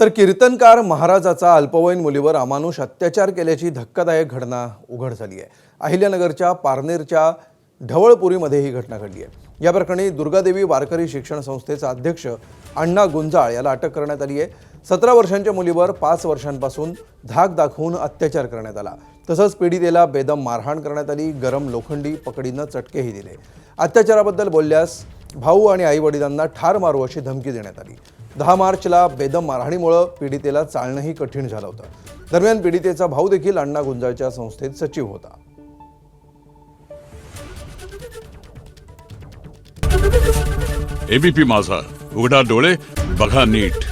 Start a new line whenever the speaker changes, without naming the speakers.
तर कीर्तनकार महाराजाचा अल्पवयीन मुलीवर अमानुष अत्याचार केल्याची धक्कादायक घटना उघड झाली आहे। अहिल्यानगरच्या पारनेरच्या ढवळपुरीमध्ये ही घटना घडली आहे। या प्रकरणी दुर्गादेवी वारकरी शिक्षण संस्थेचा अध्यक्ष अण्णा गुंजाळ याला अटक करण्यात आली आहे। 17 वर्षांच्या मुलीवर 5 वर्षांपासून धाक दाखवून अत्याचार करण्यात आला। तसंच पीडितेला बेदम मारहाण करण्यात आली। गरम लोखंडी पकडीनं चटकेही दिले। अत्याचाराबद्दल बोलल्यास भाऊ आणि आई-वडिलांना ठार मारू अशी धमकी देण्यात आली। 10 मार्चला बेदम मारहाणीमुळे पीडितेला चालणंही कठीण झालं होतं। दरम्यान पीडितेचा भाऊ देखील अण्णा गुंजाळच्या संस्थेत सचिव होता।
एबीपी माझा, उघडा डोळे बघा नीट।